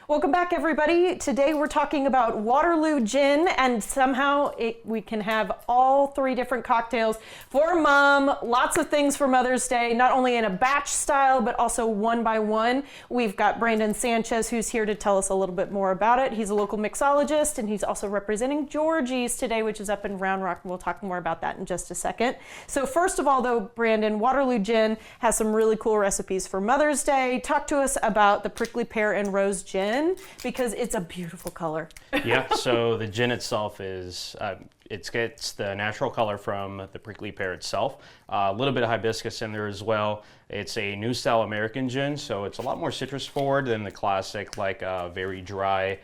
Welcome back, everybody. Today we're talking about Waterloo gin, and somehow we can have all three different cocktails for mom. Lots of things for Mother's Day, not only in a batch style, but also one by one. We've got Brandon Sanchez, who's here to tell us a little bit more about it. He's a local mixologist, and he's also representing Georgie's today, which is up in Round Rock, and we'll talk more about that in just a second. So first of all, though, Brandon, Waterloo gin has some really cool recipes for Mother's Day. Talk to us about the prickly pear and rose gin, because it's a beautiful color. Yeah, so the gin itself is, it gets the natural color from the prickly pear itself. A little bit of hibiscus in there as well. It's a new style American gin, so it's a lot more citrus forward than the classic, like very dry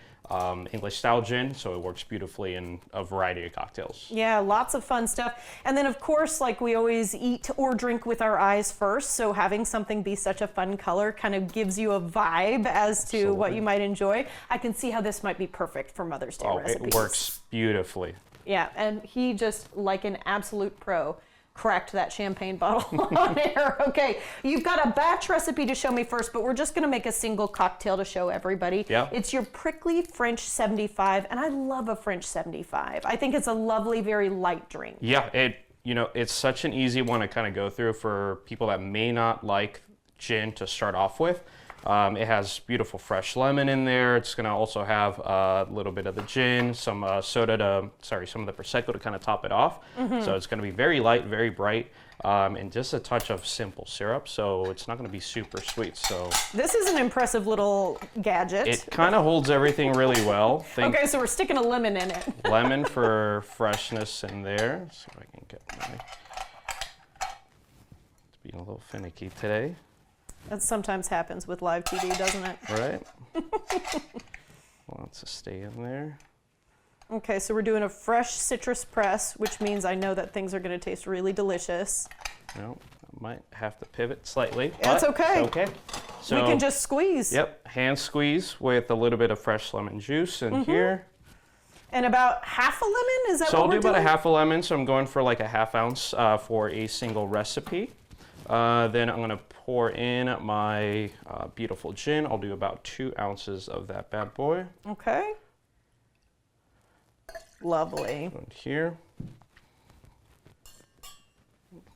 English style gin, so it works beautifully in a variety of cocktails. Yeah, lots of fun stuff. And then of course, like we always eat or drink with our eyes first, so having something be such a fun color kind of gives you a vibe as to what you might enjoy. I can see how this might be perfect for Mother's Day recipes. It works beautifully. Yeah, and he just, like an absolute pro, cracked that champagne bottle on air. Okay, you've got a batch recipe to show me first, but we're just gonna make a single cocktail to show everybody. Yeah. It's your prickly French 75, and I love a French 75. I think it's a lovely, very light drink. Yeah, it's such an easy one to kind of go through for people that may not like gin to start off with. It has beautiful fresh lemon in there. It's going to also have a little bit of the gin, some some of the Prosecco to kind of top it off. So it's going to be very light, very bright, and just a touch of simple syrup. So it's not going to be super sweet. So this is an impressive little gadget. It kind of holds everything really well. Okay, so we're sticking a lemon in it. Lemon for freshness in there. Let's see if I can get it's being a little finicky today. That sometimes happens with live TV, doesn't it? Right. Wants to stay in there. Okay, so we're doing a fresh citrus press, which means I know that things are going to taste really delicious. No, I might have to pivot slightly. That's okay. It's okay. So, we can just squeeze. Yep, hand squeeze with a little bit of fresh lemon juice in here. And about half a lemon, is that So what I'll we're do doing? about a half a lemon, so I'm going for like a ½ ounce for a single recipe. Then I'm going to pour in my beautiful gin. I'll do about 2 ounces of that bad boy. Okay. Lovely. And here.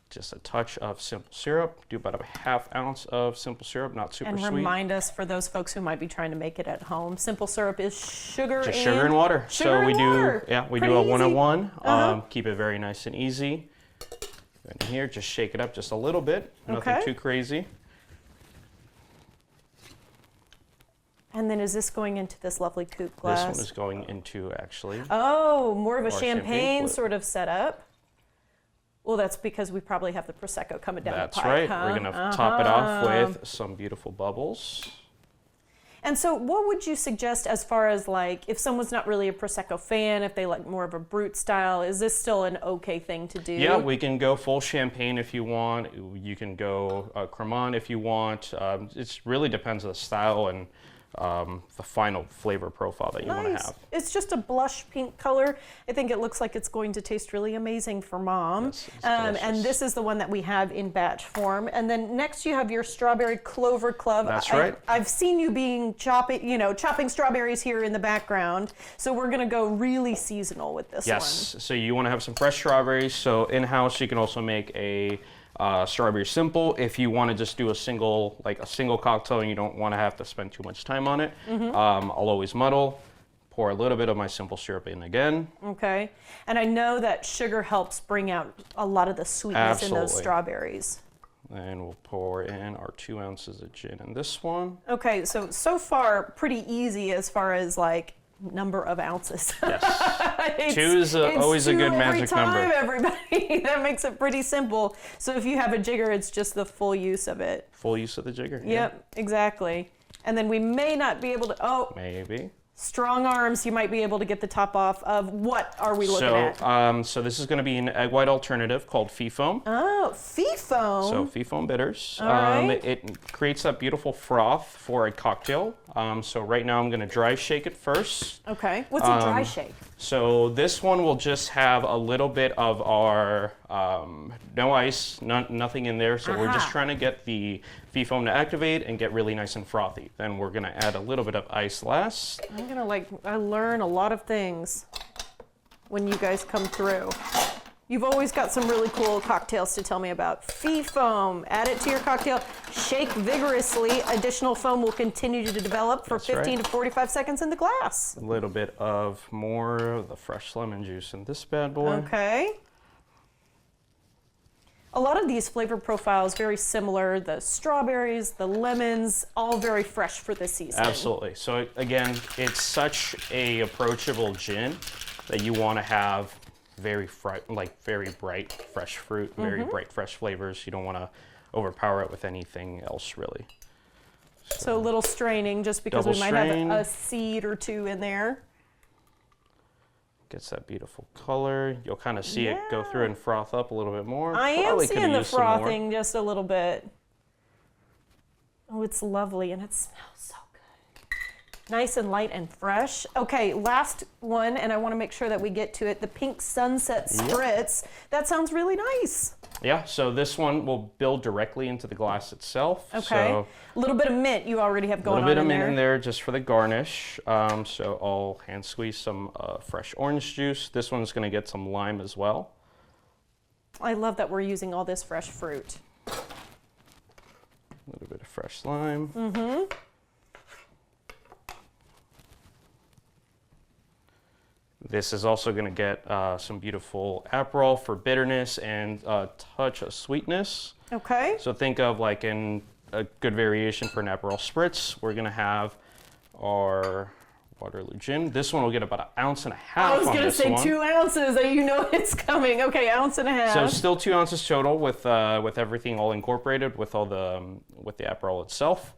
Just a touch of simple syrup. Do about a ½ ounce of simple syrup, not super sweet. And remind us, for those folks who might be trying to make it at home, simple syrup is sugar Just sugar and water. Sugar so and we water. do, yeah, we Pretty do a easy. 101. Keep it very nice and easy. And here, just shake it up just a little bit. Nothing too crazy. And then is this going into this lovely coupe glass? This one is going into actually. Oh, more of a champagne flip. sort of setup. Well, that's because we probably have the Prosecco coming down the pipe. That's right. Huh? We're going to top it off with some beautiful bubbles. And so what would you suggest as far as, like, if someone's not really a Prosecco fan, if they like more of a brut style, is this still an okay thing to do? Yeah, we can go full champagne if you want. You can go Cremant if you want. It really depends on the style and the final flavor profile that you want to have. It's just a blush pink color. I think it looks like it's going to taste really amazing for mom. Yes, and this is the one that we have in batch form. And then next you have your strawberry Clover Club. That's right. I've seen you chopping strawberries here in the background. So we're going to go really seasonal with this one. Yes, so you want to have some fresh strawberries. So in-house you can also make a strawberry simple if you want to just do a single cocktail and you don't want to have to spend too much time on it. I'll always muddle, pour a little bit of my simple syrup in again. Okay, and I know that sugar helps bring out a lot of the sweetness in those strawberries. And we'll pour in our 2 ounces of gin in this one. Okay, so far pretty easy as far as like number of ounces. Yes. 2 is always a good magic number. Everybody. That makes it pretty simple. So if you have a jigger, it's just the full use of it. Full use of the jigger. Yep, exactly. And then we may not be able to, maybe. Strong arms, you might be able to get the top off of. What are we looking at? So this is going to be an egg white alternative called Fee Foam. Oh, Fee Foam. So Fee Foam bitters. All right. It creates that beautiful froth for a cocktail. So right now I'm going to dry shake it first. Okay. What's a dry shake? So this one will just have a little bit of our no ice, nothing in there. So we're just trying to get the fee foam to activate and get really nice and frothy. Then we're gonna add a little bit of ice last. I'm gonna I learn a lot of things when you guys come through. You've always got some really cool cocktails to tell me about. Fee foam, add it to your cocktail, shake vigorously. Additional foam will continue to develop for 15 to 45 seconds in the glass. A little bit of more of the fresh lemon juice in this bad boy. Okay. A lot of these flavor profiles very similar. The strawberries, the lemons, all very fresh for this season. Absolutely. So again, it's such a approachable gin that you want to have very bright, fresh fruit, very bright, fresh flavors. You don't want to overpower it with anything else, really. So a little straining, just because we might have a seed or two in there. Gets that beautiful color. You'll kind of see it go through and froth up a little bit more. I am seeing the frothing just a little bit. Oh, it's lovely, and it smells so good. Nice and light and fresh. Okay, last one, and I want to make sure that we get to it. The Pink Sunset Spritz. That sounds really nice. Yeah, so this one will build directly into the glass itself. Okay, so a little bit of mint you already have going on in there. A little bit of mint in there just for the garnish. So I'll hand squeeze some fresh orange juice. This one's going to get some lime as well. I love that we're using all this fresh fruit. A little bit of fresh lime. This is also going to get some beautiful Aperol for bitterness and a touch of sweetness. Okay. So think of like in a good variation for an Aperol Spritz, we're going to have our Waterloo gin. This one will get about 1.5 ounces on this one. I was going to say 2 ounces. You know it's coming. Okay, 1.5 ounces. So still 2 ounces total with everything all incorporated with all the Aperol itself.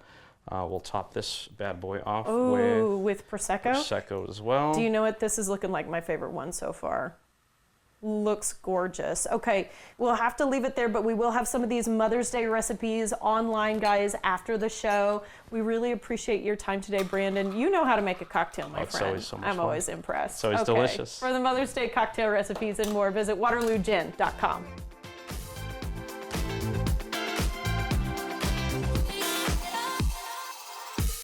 We'll top this bad boy off with Prosecco. Prosecco as well. Do you know what this is looking like? My favorite one so far. Looks gorgeous. Okay, we'll have to leave it there, but we will have some of these Mother's Day recipes online, guys, after the show. We really appreciate your time today, Brandon. You know how to make a cocktail, my friend. It's always so much fun. I'm always impressed. It's always delicious. For the Mother's Day cocktail recipes and more, visit waterloogin.com.